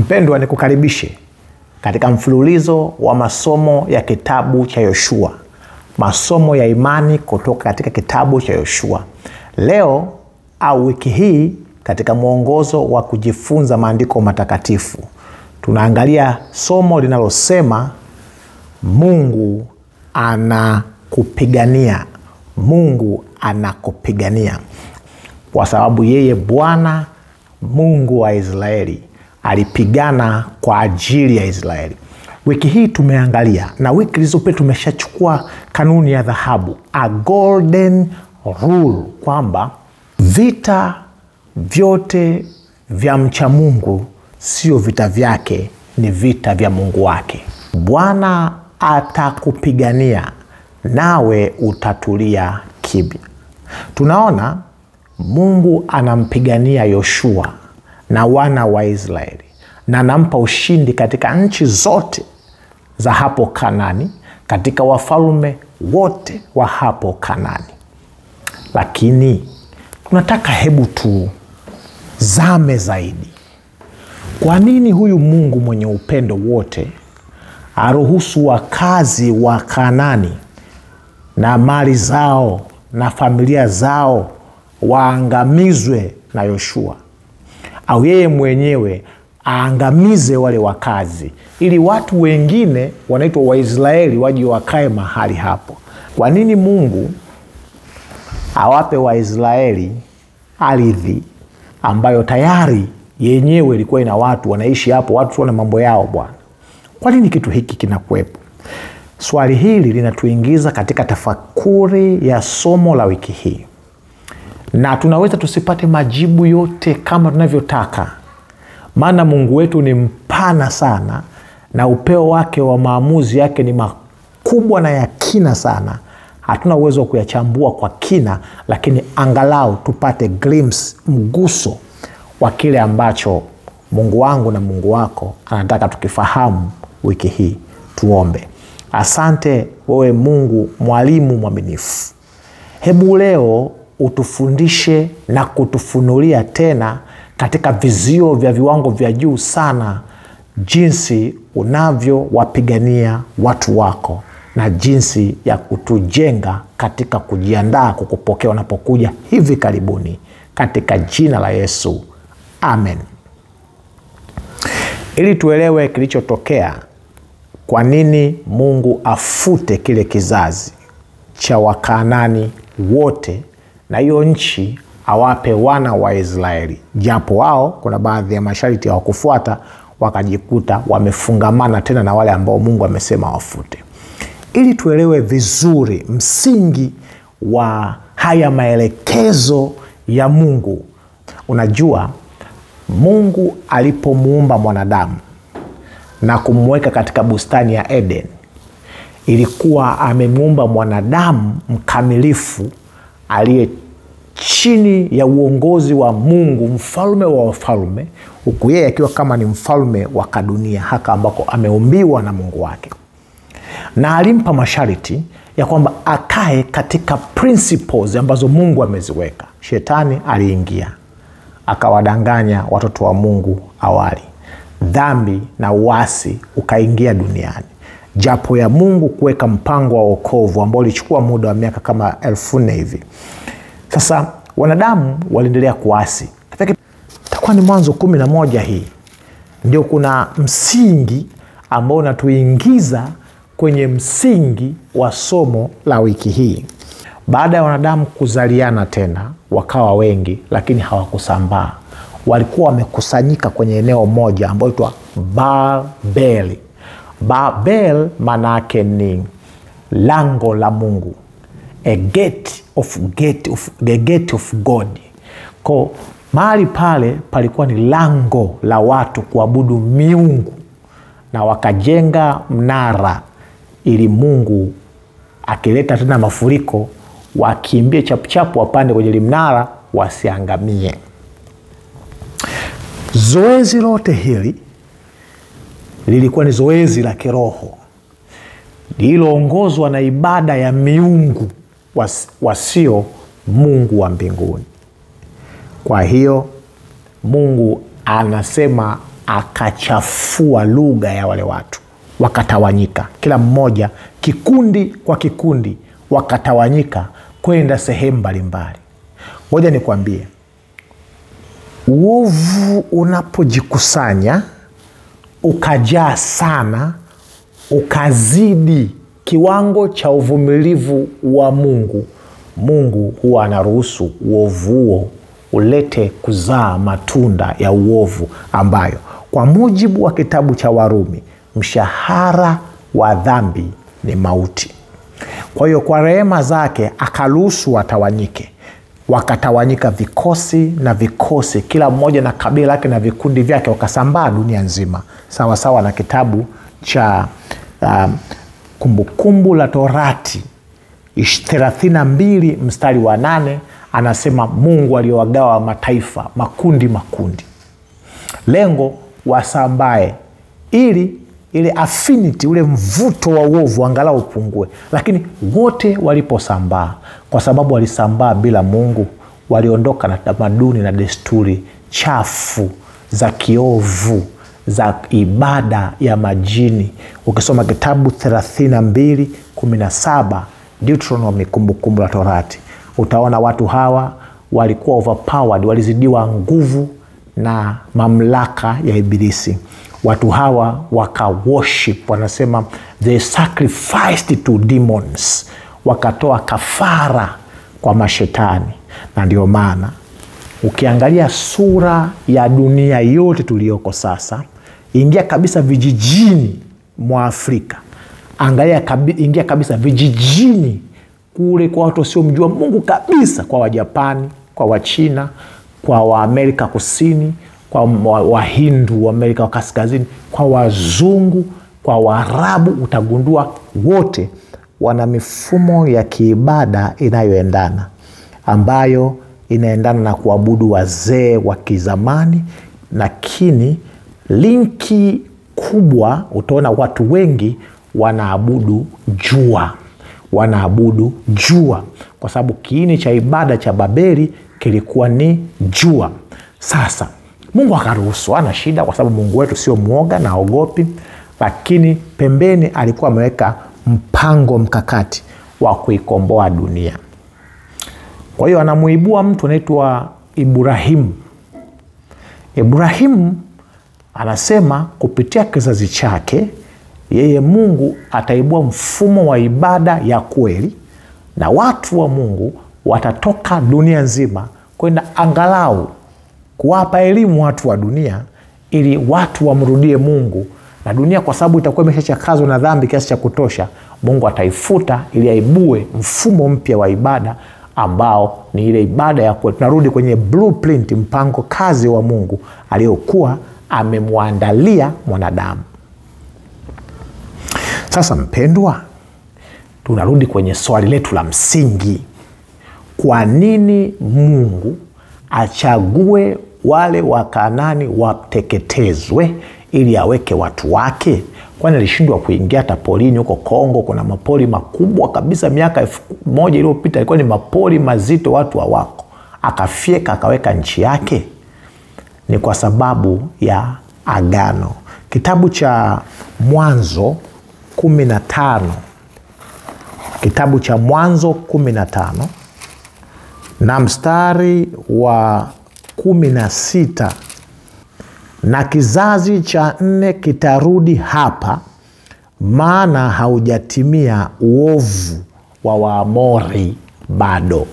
Mpendwa, nikukaribishe katika mfululizo wa masomo ya kitabu cha Yoshua. Masomo ya imani kutoka katika kitabu cha Yoshua. Leo au wiki hii katika mwongozo wa kujifunza maandiko matakatifu, tunaangalia somo linalosema Mungu anakupigania. Mungu anakupigania. Kwa sababu yeye Bwana Mungu wa Israeli alipigana kwa ajili ya Israeli. Wiki hii tumeangalia, na wiki zilizopita tumeshachukua kanuni ya dhahabu, a golden rule, kwamba vita vyote vya mcha Mungu sio vita vyake, ni vita vya Mungu wake. Bwana atakupigania nawe utatulia kimya. Tunaona Mungu anampigania Yoshua na wana wa Israeli, na anampa ushindi katika nchi zote za hapo Kanani, katika wafalme wote wa hapo Kanani. Lakini tunataka hebu tuzame zaidi. Kwa nini huyu Mungu mwenye upendo wote aruhusu wakazi wa Kanani na mali zao na familia zao waangamizwe na Yoshua? Au yeye mwenyewe aangamize wale wakazi ili watu wengine wanaitwa Waisraeli waje wakae mahali hapo? Kwa nini Mungu awape Waisraeli ardhi ambayo tayari yenyewe ilikuwa ina watu wanaishi hapo, watu wana mambo yao Bwana? Kwa nini kitu hiki kinakuwepo? Swali hili linatuingiza katika tafakuri ya somo la wiki hii, na tunaweza tusipate majibu yote kama tunavyotaka, maana Mungu wetu ni mpana sana na upeo wake wa maamuzi yake ni makubwa na ya kina sana. Hatuna uwezo wa kuyachambua kwa kina, lakini angalau tupate glimpse, mguso wa kile ambacho Mungu wangu na Mungu wako anataka tukifahamu wiki hii. Tuombe. Asante wewe Mungu mwalimu mwaminifu. Hebu leo utufundishe na kutufunulia tena katika vizio vya viwango vya juu sana jinsi unavyowapigania watu wako na jinsi ya kutujenga katika kujiandaa kukupokea unapokuja hivi karibuni, katika jina la Yesu. Amen. Ili tuelewe kilichotokea, kwa nini Mungu afute kile kizazi cha Wakanani wote na hiyo nchi awape wana wa Israeli, japo wao kuna baadhi ya masharti hawakufuata, wakajikuta wamefungamana tena na wale ambao Mungu amesema wafute. Ili tuelewe vizuri msingi wa haya maelekezo ya Mungu. Unajua, Mungu alipomuumba mwanadamu na kumweka katika bustani ya Eden, ilikuwa amemuumba mwanadamu mkamilifu aliye chini ya uongozi wa Mungu, mfalme wa wafalme, huku yeye akiwa kama ni mfalme wa kadunia haka ambako ameumbiwa na Mungu wake. Na alimpa masharti ya kwamba akae katika principles ambazo Mungu ameziweka. Shetani aliingia akawadanganya watoto wa Mungu awali. Dhambi na uasi ukaingia duniani, japo ya Mungu kuweka mpango wa wokovu ambao ulichukua muda wa miaka kama 1400 hivi. Sasa wanadamu waliendelea kuasi. Itakuwa ni Mwanzo 11 hii ndio kuna msingi ambao unatuingiza kwenye msingi wa somo la wiki hii. Baada ya wanadamu kuzaliana tena wakawa wengi, lakini hawakusambaa. Walikuwa wamekusanyika kwenye eneo moja ambalo huitwa Babel. Babel maana yake ni lango la Mungu, a gate of God. Kwa mahali pale palikuwa ni lango la watu kuabudu miungu, na wakajenga mnara ili Mungu akileta tena mafuriko wakimbie chapuchapu wapande kwenye mnara wasiangamie. Zoezi lote hili lilikuwa ni zoezi la kiroho, lililoongozwa na ibada ya miungu wasio Mungu wa mbinguni. Kwa hiyo Mungu anasema akachafua lugha ya wale watu, wakatawanyika kila mmoja, kikundi kwa kikundi, wakatawanyika kwenda sehemu mbalimbali. Ngoja nikwambie, uovu unapojikusanya ukajaa sana, ukazidi kiwango cha uvumilivu wa Mungu huwa anaruhusu uovu huo ulete kuzaa matunda ya uovu, ambayo kwa mujibu wa kitabu cha Warumi, mshahara wa dhambi ni mauti. Kwa hiyo kwa rehema zake akaruhusu watawanyike. Wakatawanyika vikosi na vikosi, kila mmoja na kabila lake na vikundi vyake, wakasambaa dunia nzima, sawa sawa na kitabu cha Kumbukumbu la Torati 32 mstari wa 8, anasema Mungu aliowagawa mataifa makundi. Lengo wasambae ili ile affinity, ule mvuto wa uovu angalau upungue. Lakini wote waliposambaa, kwa sababu walisambaa bila Mungu, waliondoka na tamaduni na desturi chafu za kiovu za ibada ya majini. Ukisoma kitabu 32:17 Deuteronomy, Kumbukumbu la Torati, utaona watu hawa walikuwa overpowered, walizidiwa nguvu na mamlaka ya ibilisi. Watu hawa waka worship, wanasema they sacrificed to demons, wakatoa kafara kwa mashetani. Na ndio maana ukiangalia sura ya dunia yote tuliyoko sasa, ingia kabisa vijijini mwa Afrika, ingia kabisa vijijini kule kwa watu wasiomjua Mungu kabisa, kwa Wajapani, kwa Wachina, kwa Waamerika Kusini, kwa Wahindu wa Amerika wa Kaskazini, kwa Wazungu, kwa Waarabu, utagundua wote wana mifumo ya kiibada inayoendana, ambayo inaendana na kuabudu wazee wa kizamani. Lakini linki kubwa, utaona watu wengi wanaabudu jua, kwa sababu kiini cha ibada cha Babeli kilikuwa ni jua. Sasa Mungu akaruhusu, ana shida, kwa sababu Mungu wetu sio muoga na ogopi, lakini pembeni alikuwa ameweka mpango mkakati wa kuikomboa dunia. Kwa hiyo anamuibua mtu anaitwa Ibrahimu anasema kupitia kizazi chake yeye Mungu ataibua mfumo wa ibada ya kweli, na watu wa Mungu watatoka dunia nzima kwenda angalau kuwapa elimu watu wa dunia, ili watu wamrudie Mungu. Na dunia, kwa sababu itakuwa imeshachakazwa na dhambi kiasi cha kutosha, Mungu ataifuta ili aibue mfumo mpya wa ibada, ambao ni ile ibada ya kweli. Tunarudi kwenye blueprint, mpango kazi wa Mungu aliyokuwa amemwandalia mwanadamu. Sasa mpendwa, tunarudi kwenye swali letu la msingi. Kwa nini Mungu achague wale Wakanaani wateketezwe ili aweke watu wake? Kwani alishindwa kuingia hata polini huko Kongo? Kuna mapoli makubwa kabisa, miaka 1000 iliyopita ilikuwa ni mapoli mazito, watu hawako, akafyeka akaweka nchi yake. Ni kwa sababu ya agano. Kitabu cha Mwanzo 15, kitabu cha Mwanzo 15 na mstari wa 16, na kizazi cha 4 kitarudi hapa, maana haujatimia uovu wa Waamori bado.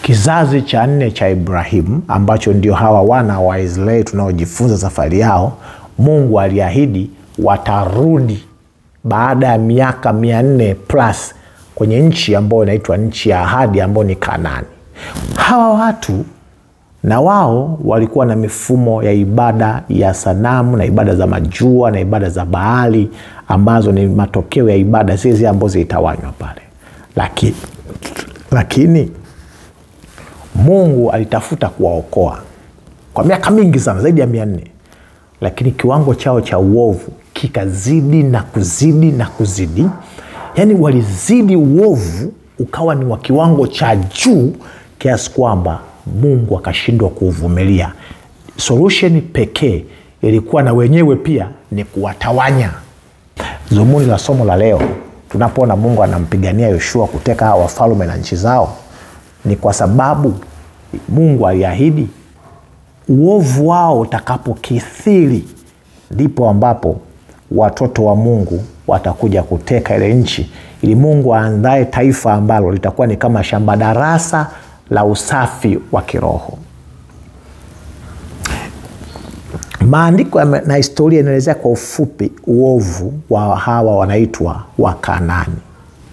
Kizazi cha 4 cha Ibrahimu, ambacho ndio hawa wana wa Israeli tunaojifunza safari yao, Mungu aliahidi watarudi baada ya miaka 400 plus kwenye nchi ambayo inaitwa nchi ya ahadi, ambayo ni Kanaani. Hawa watu na wao walikuwa na mifumo ya ibada ya sanamu na ibada za majua na ibada za Baali, ambazo ni matokeo ya ibada zile ambazo zilitawanywa pale. Lakini Mungu alitafuta kuwaokoa kwa miaka mingi sana, zaidi ya 400, lakini kiwango chao cha uovu kikazidi na kuzidi na kuzidi. Yani walizidi uovu, ukawa ni wa kiwango cha juu kiasi kwamba Mungu akashindwa kuvumilia. Solution pekee ilikuwa na wenyewe pia ni kuwatawanya. Zumuni la somo la leo, tunapoona Mungu anampigania Yoshua kuteka hawa wafalme na nchi zao, ni kwa sababu Mungu aliahidi uovu wao utakapokithiri ndipo ambapo watoto wa Mungu watakuja kuteka ile nchi, ili Mungu aandae taifa ambalo litakuwa ni kama shamba darasa la usafi wa kiroho. Maandiko na historia inaelezea kwa ufupi uovu wa hawa wanaitwa Wakanaani.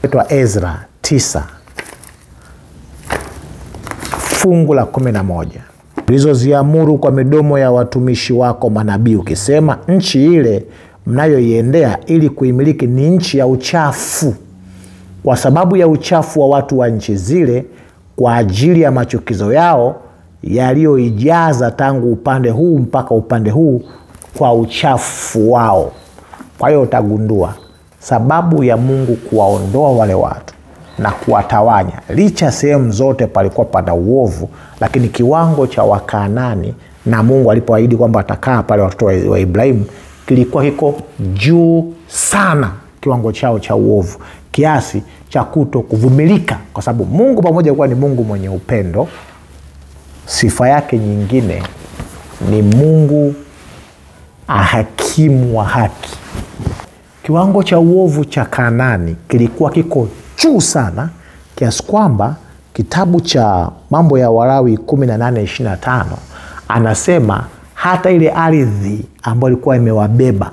Inaitwa Ezra 9 fungu la 11. Ulizoziamuru kwa midomo ya watumishi wako manabii ukisema, nchi ile mnayoiendea ili kuimiliki ni nchi ya uchafu, kwa sababu ya uchafu wa watu wa nchi zile, kwa ajili ya machukizo yao yaliyoijaza tangu upande huu mpaka upande huu kwa uchafu wao. Kwa hiyo utagundua sababu ya Mungu kuwaondoa wale watu na kuwatawanya, licha sehemu zote palikuwa pana uovu, lakini kiwango cha Wakanaani na Mungu alipoahidi kwamba atakaa pale watoto wa Ibrahimu kilikuwa kiko juu sana, kiwango chao cha uovu, kiasi cha kuto kuvumilika, kwa sababu Mungu pamoja kuwa ni Mungu mwenye upendo, sifa yake nyingine ni Mungu hakimu wa haki. Kiwango cha uovu cha Kanaani kilikuwa kiko juu sana, kiasi kwamba kitabu cha Mambo ya Walawi 18:25 anasema hata ile ardhi ambayo ilikuwa imewabeba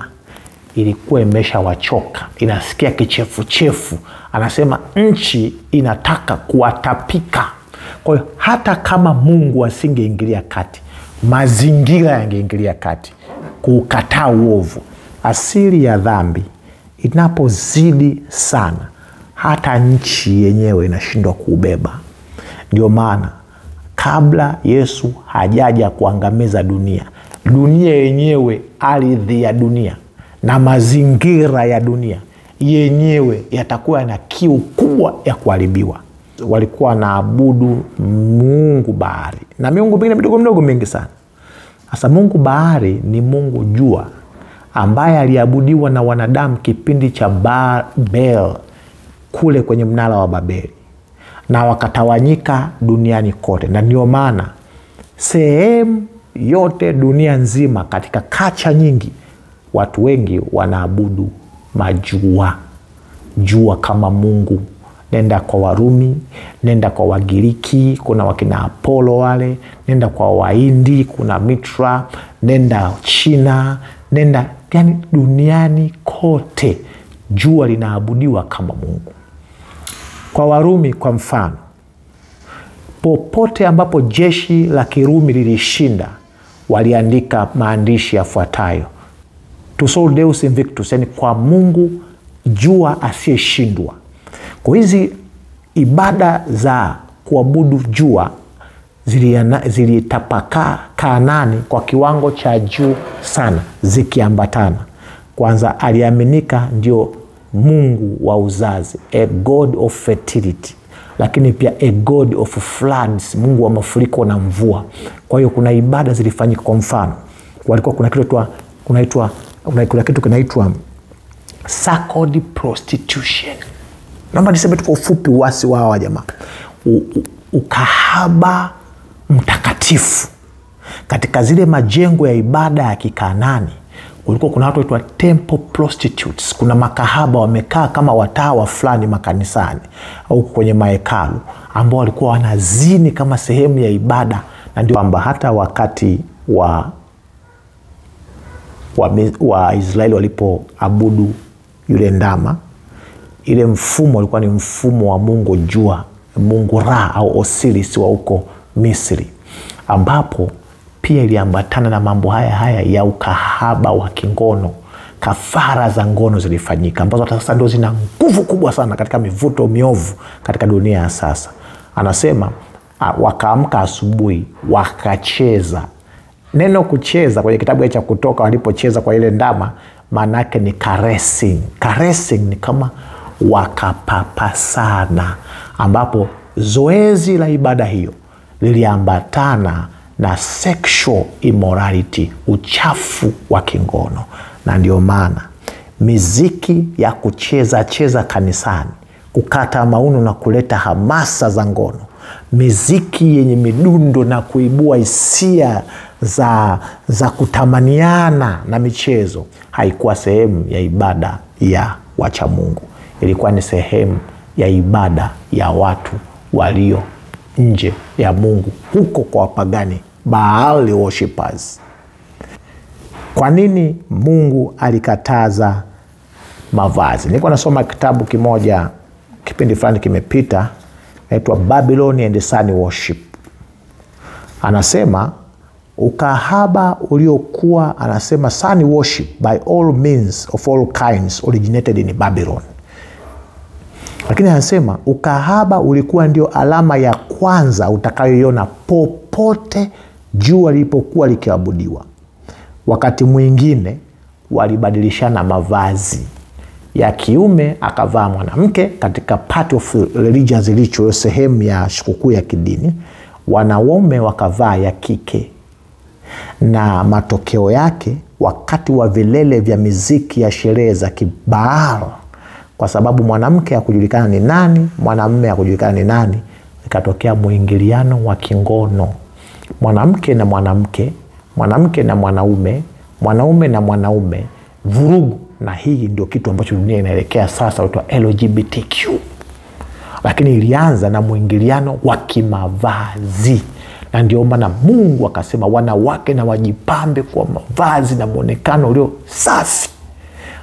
ilikuwa imeshawachoka, inasikia kichefuchefu. Anasema nchi inataka kuwatapika. Kwa hiyo hata kama Mungu asingeingilia kati, mazingira yangeingilia kati kukataa uovu. Asili ya dhambi inapozidi sana, hata nchi yenyewe inashindwa kuubeba. Ndio maana kabla Yesu hajaja kuangamiza dunia, dunia yenyewe, ardhi ya dunia na mazingira ya dunia yenyewe yatakuwa na kiu kubwa ya kuharibiwa. Walikuwa naabudu Mungu bahari na miungu mingine midogo midogo mingi sana. Sasa Mungu bahari ni Mungu jua, ambaye aliabudiwa na wanadamu kipindi cha Babel kule kwenye mnara wa Babeli, na wakatawanyika duniani kote. Na ndio maana sehemu yote dunia nzima, katika kacha nyingi, watu wengi wanaabudu majua, jua kama Mungu. Nenda kwa Warumi, nenda kwa Wagiriki, kuna wakina Apollo wale, nenda kwa Wahindi, kuna Mitra, nenda China, nenda yani duniani kote jua linaabudiwa kama Mungu. Kwa Warumi kwa mfano, popote ambapo jeshi la Kirumi lilishinda, waliandika maandishi yafuatayo: To sol Deus invictus, yani kwa Mungu jua asiyeshindwa. Kwa hizi ibada za kuabudu jua zilitapakaa Kanaani kwa kiwango cha juu sana, zikiambatana. Kwanza aliaminika ndio Mungu wa uzazi, a god of fertility, lakini pia a god of floods, Mungu wa mafuriko na mvua. Kwa hiyo kuna ibada zilifanyika. Kwa mfano, walikuwa kuna kitu kinaitwa sacred prostitution. Naomba niseme tu kwa ufupi uasi wao jamaa. Ukahaba mtakatifu. Katika zile majengo ya ibada ya Kikanaani kulikuwa kuna watu waitwa temple prostitutes. Kuna makahaba wamekaa kama watawa fulani makanisani au kwenye mahekalu, ambao walikuwa wanazini kama sehemu ya ibada. Na ndio kwamba hata wakati wa Israeli walipoabudu yule ndama, ile mfumo ulikuwa ni mfumo wa Mungu jua, Mungu Ra au Osiris wa huko Misri, ambapo pia iliambatana na mambo haya ya ukahaba wa kingono. Kafara za ngono zilifanyika, ambazo sasa ndio zina nguvu kubwa sana katika mivuto miovu katika dunia ya sasa. Anasema wakaamka asubuhi wakacheza. Neno kucheza kwenye kitabu cha Kutoka, walipocheza kwa ile ndama, maana yake ni caressing. Caressing ni kama wakapapasana, ambapo zoezi la ibada hiyo liliambatana na sexual immorality, uchafu wa kingono. Na ndio maana miziki ya kucheza kanisani, kukata mauno na kuleta hamasa za ngono, miziki yenye midundo na kuibua hisia za kutamaniana na michezo, haikuwa sehemu ya ibada ya wacha Mungu. Ilikuwa ni sehemu ya ibada ya watu walio nje ya Mungu, huko kwa wapagani, Baal worshippers. Kwa nini Mungu alikataza mavazi? Nilikuwa nasoma kitabu kimoja kipindi fulani kimepita, inaitwa Babylon and Sun Worship. Anasema ukahaba uliokuwa, anasema sun worship by all means of all kinds originated in Babylon. Lakini anasema ukahaba ulikuwa ndio alama ya kwanza utakayoiona popote jua lilipokuwa likiabudiwa. Wakati mwingine walibadilishana mavazi. Ya kiume akavaa mwanamke katika part of religious ritual, sehemu ya sikukuu ya kidini. Wanaume wakavaa ya kike. Na matokeo yake, wakati wa vilele vya miziki ya sherehe za kibaal, kwa sababu mwanamke hakujulikana ni nani, mwanamume hakujulikana ni nani, ikatokea muingiliano wa kingono. Mwanamke na mwanamke, mwanamke na mwanaume, mwanaume na mwanaume, vurugu. Na hii ndio kitu ambacho dunia inaelekea sasa, huitwa LGBTQ. Lakini ilianza na muingiliano wa kimavazi. Na ndio maana Mungu akasema wanawake na wajipambe kwa mavazi na muonekano ulio safi.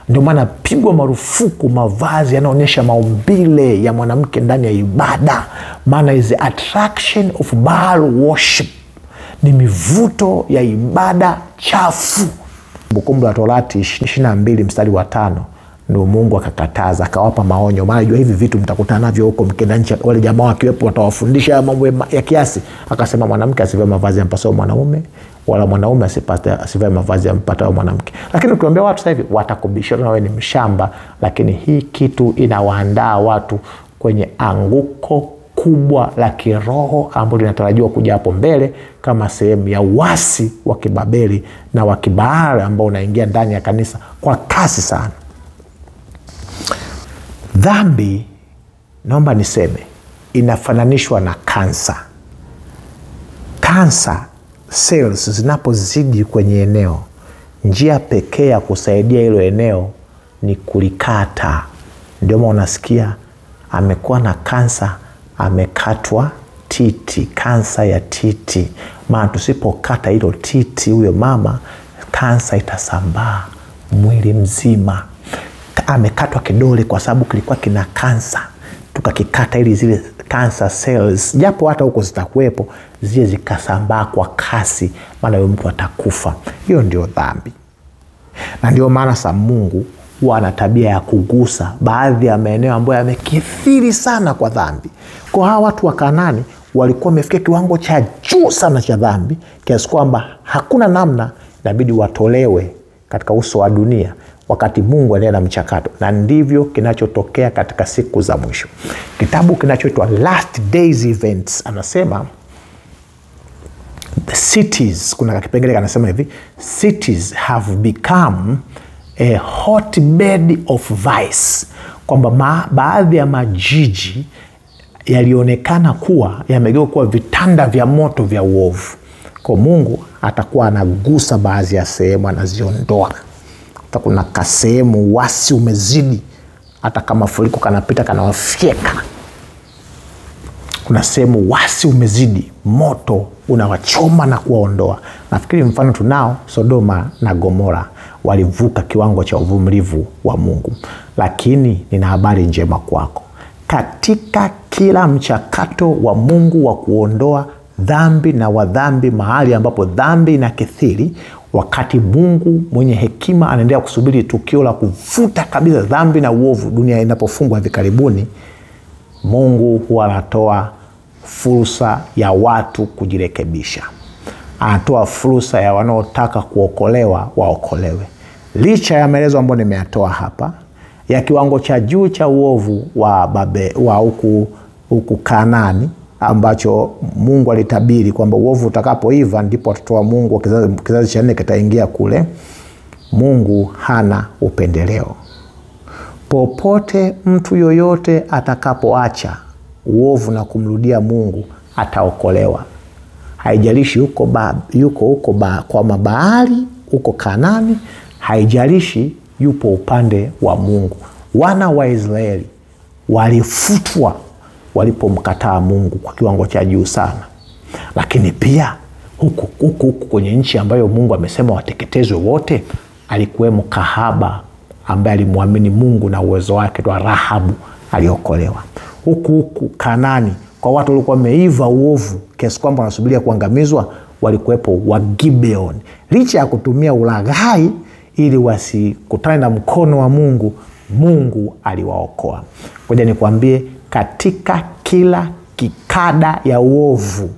Ndio maana pigwa marufuku mavazi yanaonyesha maumbile ya mwanamke ndani ya ibada. Maana is the attraction of Baal worship. Ni mivuto ya ibada chafu. Kumbukumbu la Torati 22 mstari wa 5 ndio Mungu akakataza, akawapa maonyo. Maana jua hivi vitu mtakutana navyo huko mkienda nchi, wale jamaa wakiwepo watawafundisha mambo ya kiasi. Akasema mwanamke asivae mavazi yampasao mwanaume, wala mwanaume asivae mavazi yampatao mwanamke. Lakini ukiwaambia watu sasa hivi watakubishana na wewe ni mshamba. Lakini hii kitu inawaandaa watu kwenye anguko kubwa la kiroho ambalo linatarajiwa kuja hapo mbele kama sehemu ya uasi wa kibabeli na wa kibaal ambao unaingia ndani ya kanisa kwa kasi sana. Dhambi, naomba niseme, inafananishwa na kansa. Kansa cells zinapozidi kwenye eneo, njia pekee ya kusaidia hilo eneo ni kulikata. Ndio maana unasikia amekuwa na kansa, amekatwa titi, kansa ya titi. Maana tusipokata hilo titi, huyo mama, kansa itasambaa mwili mzima. Amekatwa kidole kwa sababu kilikuwa kina kansa, tukakikata ili zile cancer cells, japo hata huko zitakuwepo, zile zikasambaa kwa kasi, maana huyo mtu atakufa. Hiyo ndio dhambi. Na ndio maana sa Mungu huwa ana tabia ya kugusa baadhi ya maeneo ambayo yamekithiri sana kwa dhambi. Kwa hawa watu wa Kanaani walikuwa wamefikia kiwango cha juu sana cha dhambi, kiasi kwamba hakuna namna, inabidi watolewe katika uso wa dunia wakati Mungu anaendelea na mchakato. Na ndivyo kinachotokea katika siku za mwisho. Kitabu kinachoitwa Last Days Events anasema the cities, kuna kipengele kanasema hivi, cities have become a hotbed of vice. Kwamba baadhi ya majiji yalionekana kuwa yamegeuka kuwa vitanda vya moto vya uovu. Kwa Mungu atakuwa anagusa baadhi ya sehemu, anaziondoa. Kuna kasehemu wasi umezidi, hata kama furiko kanapita kanawafyeka. Kuna sehemu wasi umezidi, moto unawachoma na kuwaondoa. Nafikiri mfano tunao Sodoma na Gomora, walivuka kiwango cha uvumilivu wa Mungu. Lakini nina habari njema kwako. Katika kila mchakato wa Mungu wa kuondoa dhambi na wadhambi, mahali ambapo dhambi inakithiri, wakati Mungu mwenye hekima anaendelea kusubiri tukio la kufuta kabisa dhambi na uovu dunia inapofungwa hivi karibuni, Mungu huwa anatoa fursa ya watu kujirekebisha. Anatoa fursa ya wanaotaka kuokolewa waokolewe. Licha ya maelezo ambayo nimeyatoa hapa ya kiwango cha juu cha uovu wa huku Kanaani ambacho Mungu alitabiri kwamba uovu utakapoiva ndipo watoto wa Mungu kizazi cha 4 kitaingia kule. Mungu hana upendeleo. Popote mtu yoyote atakapoacha uovu na kumrudia Mungu ataokolewa. Haijalishi yuko kwa Mabaali, uko Kanani, haijalishi yupo upande wa Mungu. Wana wa Israeli walifutwa walipomkataa Mungu kwa kiwango cha juu sana. Lakini pia huku kwenye nchi ambayo Mungu amesema wateketezwe wote, alikuwemo kahaba ambaye alimwamini Mungu na uwezo wake, wa Rahabu, aliokolewa. Huku Kanani, kwa watu walikuwa wameiva uovu kiasi kwamba wanasubiria kuangamizwa, walikuwepo wa Gibeon. Licha ya kutumia ulaghai ili wasikutane na mkono wa Mungu, Mungu aliwaokoa. Ngoja nikwambie, katika kila kikada ya uovu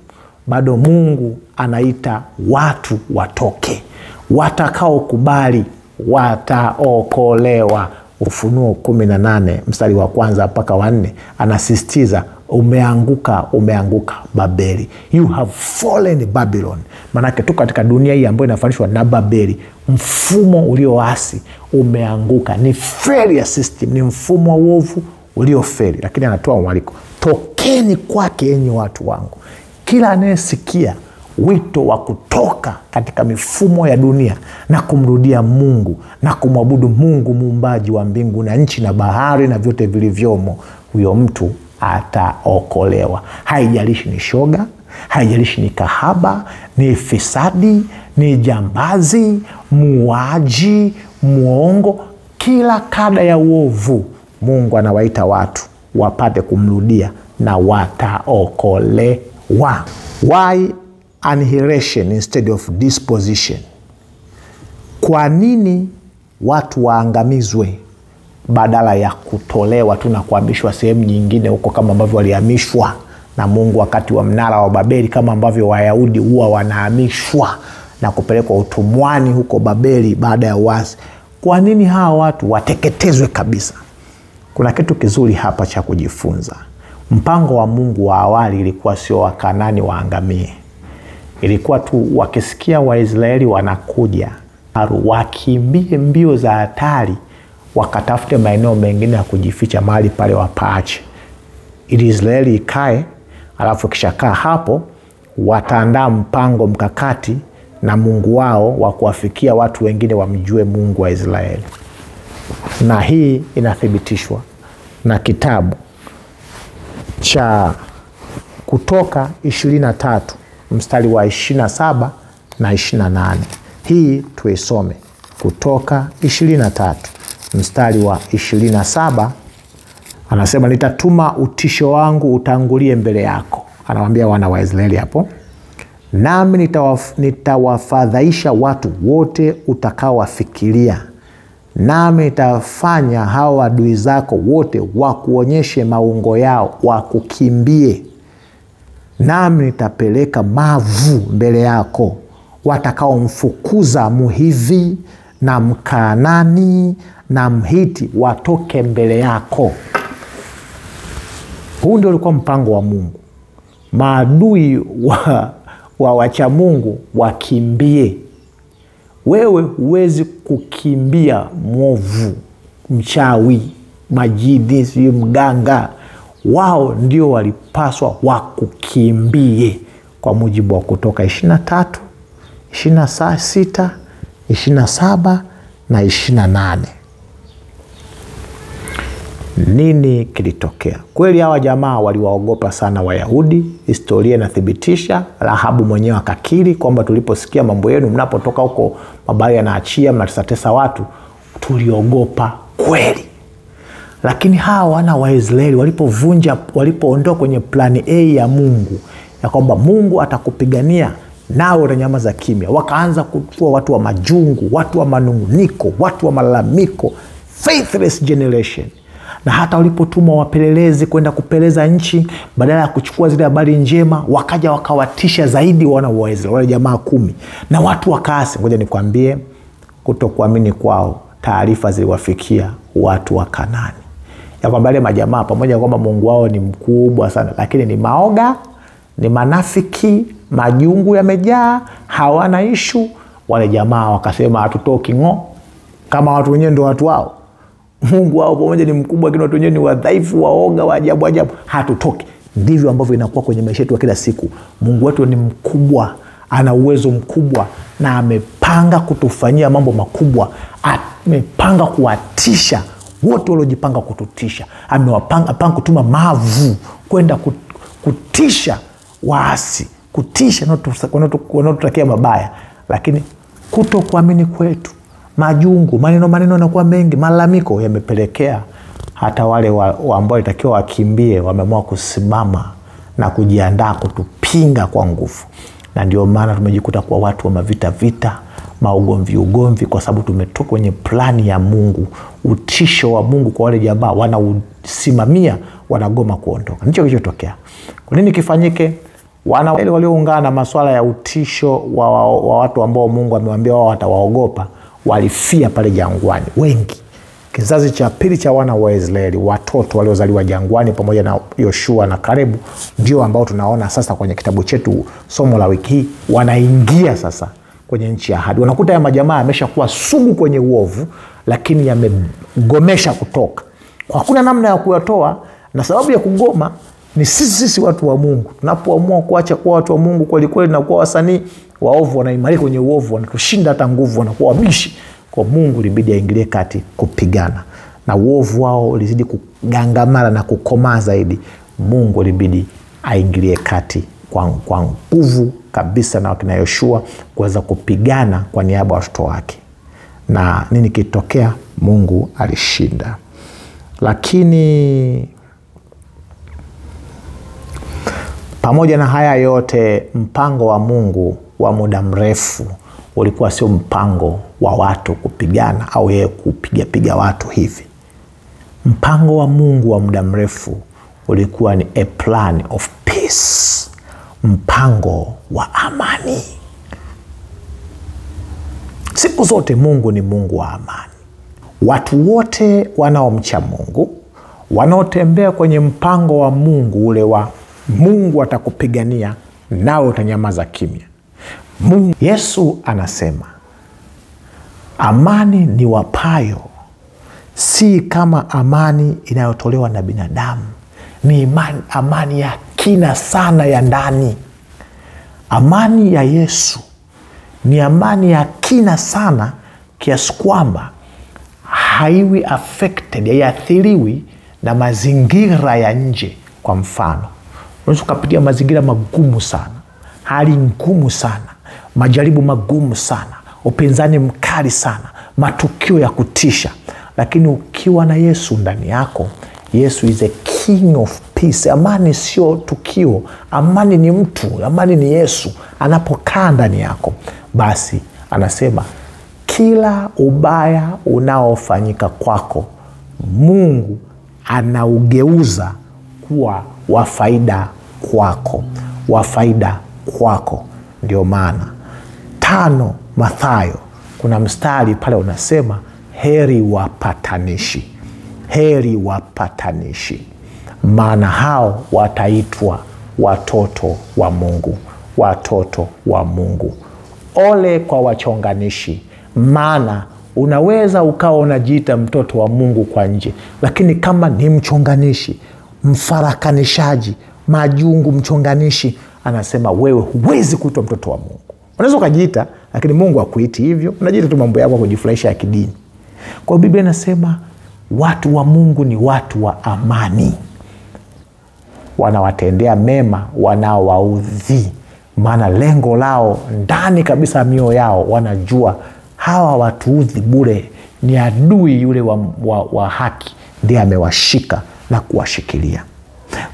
bado Mungu anaita watu watoke. Watakao kubali wataokolewa. Ufunuo 18 mstari wa 1 mpaka wa 4 anasisitiza, umeanguka Babeli. You have fallen Babylon. Manake tu katika dunia hii ambayo inafanishwa na Babeli, mfumo ulioasi umeanguka. Ni failure system, ni mfumo wa uovu uliofeli. Lakini anatoa mwaliko, tokeni kwake enyi watu wangu. Kila anayesikia wito wa kutoka katika mifumo ya dunia na kumrudia Mungu na kumwabudu Mungu muumbaji wa mbingu na nchi na bahari na vyote vilivyomo, huyo mtu ataokolewa. Haijalishi ni shoga, haijalishi ni kahaba, ni fisadi, ni jambazi, muuaji, muongo, kila kada ya uovu Mungu anawaita watu wapate kumrudia na wataokolewa. Why annihilation instead of disposition? Kwa nini watu waangamizwe badala ya kutolewa tu na kuhamishwa sehemu nyingine huko, kama ambavyo walihamishwa na Mungu wakati wa mnara wa Babeli, kama ambavyo Wayahudi huwa wanahamishwa na kupelekwa utumwani huko Babeli baada ya uasi? Kwa nini hawa watu wateketezwe kabisa? Kuna kitu kizuri hapa cha kujifunza. Mpango wa Mungu wa awali ilikuwa sio Wakanani waangamie. Ilikuwa tu wakisikia Waisraeli wanakuja, wakimbie mbio za hatari, wakatafute maeneo mengine ya kujificha, mahali pale wapaache, ili Israeli ikae. Alafu kishakaa hapo, wataandaa mpango mkakati na Mungu wao wa kuwafikia watu wengine wamjue Mungu wa Israeli. Na hii inathibitishwa na kitabu cha Kutoka 23 mstari wa 27 na 28. Hii tuisome. Kutoka 23 mstari wa 27 anasema, nitatuma utisho wangu utangulie mbele yako. Anawaambia wana wa Israeli hapo, nami nitawafadhaisha watu wote utakaowafikiria, nami nitafanya hao adui zako wote wakuonyeshe maungo yao, wakukimbie. Nami nitapeleka mavu mbele yako, watakaomfukuza Mhivi na Mkanani na Mhiti watoke mbele yako. Huu ndio ulikuwa mpango wa Mungu. Maadui wa wacha Mungu wakimbie. Wewe huwezi kukimbia mwovu, mchawi, majini, mganga. Wao ndio walipaswa wakukimbie, kwa mujibu wa Kutoka 23, 26, 27 na 28. Nini kilitokea? Kweli hawa jamaa waliwaogopa sana Wayahudi. Historia inathibitisha. Rahabu mwenyewe akakiri kwamba tuliposikia mambo yenu mnapotoka huko Mabaali yanaachia, mnatesatesa watu, tuliogopa kweli. Lakini hawa wana wa Israeli walipoondoka kwenye plani A ya Mungu, ya kwamba Mungu atakupigania nawe unanyamaza kimya, wakaanza kuwa watu wa majungu, watu wa manunguniko, watu wa malalamiko, faithless generation. Na hata walipotumwa wapelelezi kwenda kupeleza nchi, badala ya kuchukua zile habari njema, wakaja wakawatisha zaidi wana wa Israeli, wale jamaa 10, na watu wakaasi. Ngoja nikwambie, kutokuamini kwao, taarifa ziliwafikia watu wa Kanani. ya kwamba wale majamaa pamoja kwamba Mungu wao ni mkubwa sana, lakini ni maoga, ni manafiki, majungu yamejaa, hawana issue. Wale jamaa wakasema hatutoki kama watu wenyewe ndio watu wao. Mungu wao pamoja ni mkubwa, lakini watu wenyewe ni wadhaifu, waoga, wa ajabu, hatutoki. Ndivyo ambavyo inakuwa kwenye maisha yetu kila siku. Mungu wetu ni mkubwa, ana uwezo mkubwa, na amepanga kutufanyia mambo makubwa. Amepanga kuwatisha wote waliojipanga kututisha. Amepanga kutuma mavu kwenda kutisha waasi, kutisha wanaotutakia mabaya. Lakini kutokuamini kwetu, majungu, maneno yanakuwa mengi, malalamiko yamepelekea hata wale ambao itakiwa wakimbie wameamua kusimama na kujiandaa kutupinga kwa nguvu. Na ndio maana tumejikuta kwa watu wa vita, ugomvi, kwa sababu tumetoka kwenye plani ya Mungu. Utisho wa Mungu kwa wale jamaa wanausimamia, wanagoma kuondoka. Ndicho kilichotokea. Kwa nini kifanyike? Wana wale walioungana na masuala ya utisho wa watu ambao Mungu amewaambia wao watawaogopa, walifia pale jangwani wengi. Kizazi cha pili cha wana wa Israeli, watoto waliozaliwa jangwani pamoja na Yoshua na Kalebu, ndio ambao tunaona sasa kwenye kitabu chetu somo la wiki hii, wanaingia sasa kwenye nchi ya ahadi. Wanakuta ya majamaa yameshakuwa sugu kwenye uovu, lakini yamegomesha kutoka. Kwa hakuna namna ya kuyatoa, na sababu ya kugoma ni sisi watu wa Mungu. Tunapoamua kuacha kuwa watu wa Mungu kweli na kuwa wasanii waovu, wanaimarika kwenye uovu, wanatushinda hata nguvu, wanakuwa wabishi. Kwa Mungu ilibidi aingilie kati kupigana, na uovu wao ulizidi kugangamala na kukomaa zaidi. Mungu ilibidi aingilie kati kwa nguvu kabisa na wakina Yoshua kuweza kupigana kwa niaba ya watoto wake. Na nini kitokea? Mungu alishinda. Lakini pamoja na haya yote, mpango wa Mungu wa muda mrefu ulikuwa sio mpango wa watu kupigana au yeye kupiga watu hivi. Mpango wa Mungu wa muda mrefu ulikuwa ni a plan of peace, mpango wa amani. Siku zote Mungu ni Mungu wa amani. Watu wote wanaomcha Mungu, wanaotembea kwenye mpango wa Mungu ule wa Mungu atakupigania, nawe utanyamaza kimya. Yesu anasema amani ni wapayo si kama amani inayotolewa na binadamu, ni amani ya kina sana ya ndani. Amani ya Yesu ni amani ya kina sana kiasi kwamba haiwi affected, haiathiriwi na mazingira ya nje. Kwa mfano, unaweza kupitia mazingira magumu sana, hali ngumu sana, majaribu magumu sana, upinzani mkali sana, matukio ya kutisha, lakini ukiwa na Yesu ndani yako, Yesu is a king of peace. Amani sio tukio, amani ni mtu, amani ni Yesu. Anapokaa ndani yako, basi anasema kila ubaya unaofanyika kwako, Mungu anaugeuza kuwa wa faida kwako, wa faida kwako. Ndio maana 5 Mathayo kuna mstari pale unasema heri wapatanishi, heri wapatanishi, maana hao wataitwa watoto wa Mungu, watoto wa Mungu. Ole kwa wachonganishi, maana unaweza ukawa unajiita mtoto wa Mungu kwa nje, lakini kama ni mchonganishi, mfarakanishaji, majungu, mchonganishi, anasema wewe huwezi kuitwa mtoto wa Mungu. Unaweza ukajiita, lakini Mungu hakuiti hivyo. Unajiita tu mambo yako kujifurahisha ya kidini. Kwa Biblia inasema watu wa Mungu ni watu wa amani, wanawatendea mema wanaowaudhi, maana lengo lao ndani kabisa mioyo yao wanajua hawa watuudhi bure, ni adui yule wa haki ndiye amewashika na kuwashikilia.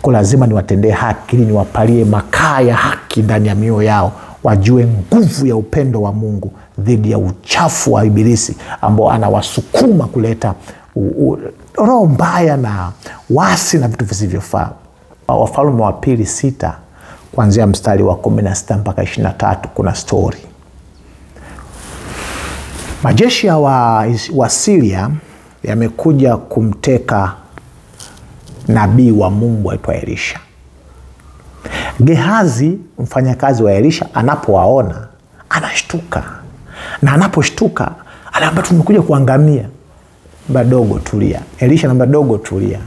Kwa lazima niwatendee haki ili niwapalie makaa ya haki ndani ya mioyo yao, wajue nguvu ya upendo wa Mungu dhidi ya uchafu wa ibilisi ambao anawasukuma kuleta roho mbaya na wasi na vitu visivyofaa. Wafalme wa pili 6 kuanzia mstari wa 16 mpaka 23 kuna story. Majeshi ya wa Syria yamekuja kumteka nabii wa Mungu aitwa Elisha. Gehazi mfanyakazi wa Elisha anapowaona anashtuka, na anaposhtuka anaambia tumekuja kuangamia. Badogo tulia. Elisha anambia dogo tulia,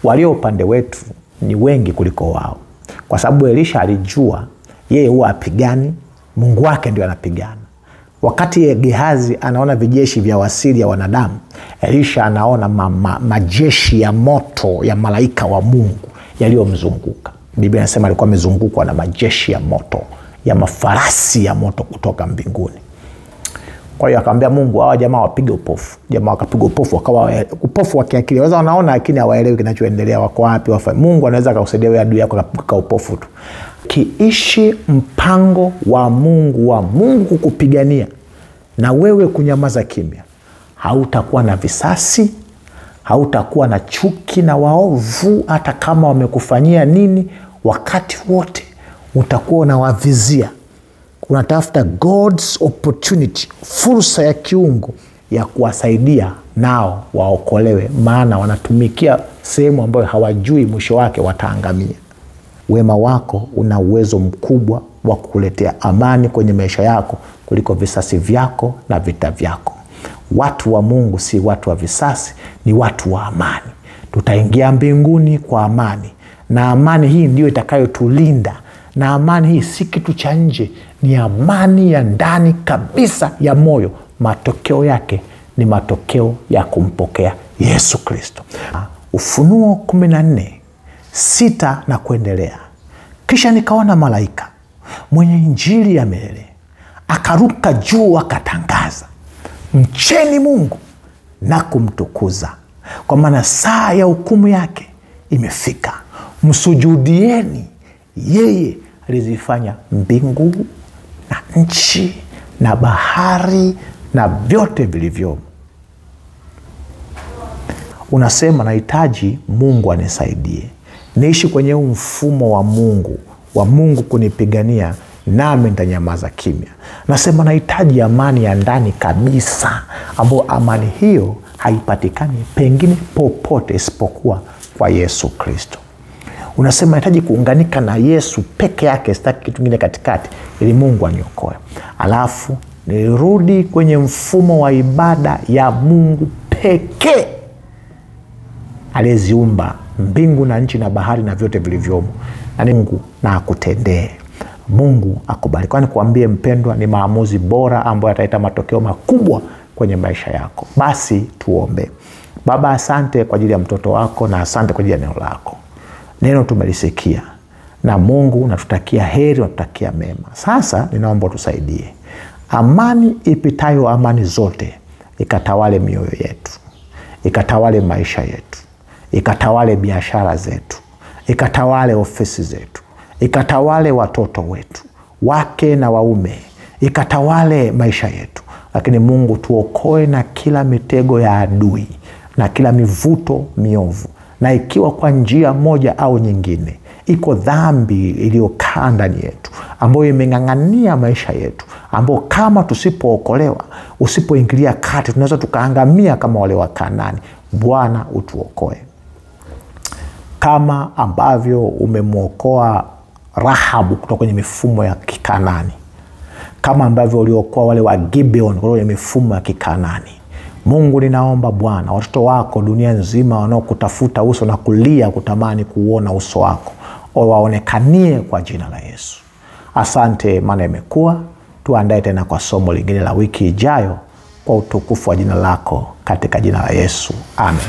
walio upande wetu ni wengi kuliko wao. Kwa sababu Elisha alijua yeye huwa apigani, Mungu wake ndio anapigana. Wakati Gehazi anaona vijeshi vya wasili ya wanadamu, Elisha anaona majeshi ya moto ya malaika wa Mungu yaliyomzunguka. Biblia inasema alikuwa amezungukwa na majeshi ya moto, ya mafarasi ya moto kutoka mbinguni. Kwa hiyo akamwambia Mungu, hawa jamaa wapige upofu. Jamaa wakapiga upofu, wakawa upofu wa kiakili. Waweza wanaona lakini hawaelewi kinachoendelea, wako wapi wafanye. Mungu anaweza kukusaidia wewe adui yako kupiga upofu tu. Kiishi mpango wa Mungu kukupigania na wewe kunyamaza kimya, hautakuwa na visasi, hautakuwa na chuki na waovu hata kama wamekufanyia nini. Wakati wote utakuwa unawavizia, unatafuta God's opportunity, fursa ya kiungu ya kuwasaidia nao waokolewe, maana wanatumikia sehemu ambayo hawajui mwisho wake wataangamia. Wema wako una uwezo mkubwa wa kukuletea amani kwenye maisha yako kuliko visasi vyako na vita vyako. Watu wa Mungu si watu wa visasi, ni watu wa amani. Tutaingia mbinguni kwa amani, na amani hii ndio itakayotulinda. Na amani hii si kitu cha nje, ni amani ya ndani kabisa ya moyo. Matokeo yake ni matokeo ya kumpokea Yesu Kristo. Ufunuo 14:6 na kuendelea. Kisha nikaona malaika mwenye injili ya milele akaruka juu akatangaza, mcheni Mungu na kumtukuza, kwa maana saa ya hukumu yake imefika. Msujudieni yeye alizifanya mbingu na nchi na bahari na vyote vilivyomo. Unasema nahitaji Mungu anisaidie niishi kwenye mfumo wa Mungu kunipigania, nami nitanyamaza kimya. Nasema nahitaji amani ya ndani kabisa, ambayo amani hiyo haipatikani pengine popote isipokuwa kwa Yesu Kristo. Unasema nahitaji kuunganika na Yesu peke yake, sitaki kitu kingine katikati, ili Mungu aniokoe. Alafu nirudi kwenye mfumo wa ibada ya Mungu pekee aliyeziumba mbingu na nchi na bahari na vyote vilivyomo. Na Mungu na akutendee. Mungu akubariki. Kwani kuambie mpendwa, ni maamuzi bora ambayo yataleta matokeo makubwa kwenye maisha yako. Basi tuombe. Baba, asante kwa ajili ya mtoto wako na asante kwa ajili ya neno lako. Neno tumelisikia, na Mungu unatutakia heri, unatutakia mema. Sasa ninaomba tusaidie, amani ipitayo amani zote ikatawale mioyo yetu, ikatawale maisha yetu, ikatawale biashara zetu, ikatawale ofisi zetu, ikatawale watoto wetu, wake na waume, ikatawale maisha yetu. Lakini Mungu, tuokoe na kila mitego ya adui na kila mivuto miovu. Na ikiwa kwa njia moja au nyingine iko dhambi iliyokaa ndani yetu ambayo imeng'ang'ania maisha yetu, ambayo kama tusipookolewa, usipoingilia kati, tunaweza tukaangamia kama wale wa Kanaani, Bwana utuokoe. Kama ambavyo umemwokoa Rahabu kutoka kwenye mifumo ya Kikanaani, kama ambavyo uliokoa wale wa Gibeon kutoka kwenye mifumo ya Kikanaani, Mungu ninaomba Bwana, watoto wako dunia nzima wanaokutafuta uso na kulia kutamani kuona uso wako, waonekanie kwa jina la Yesu. Asante maana imekuwa. Tuandae tena kwa somo lingine la wiki ijayo kwa utukufu wa jina lako, katika jina la Yesu. Amen.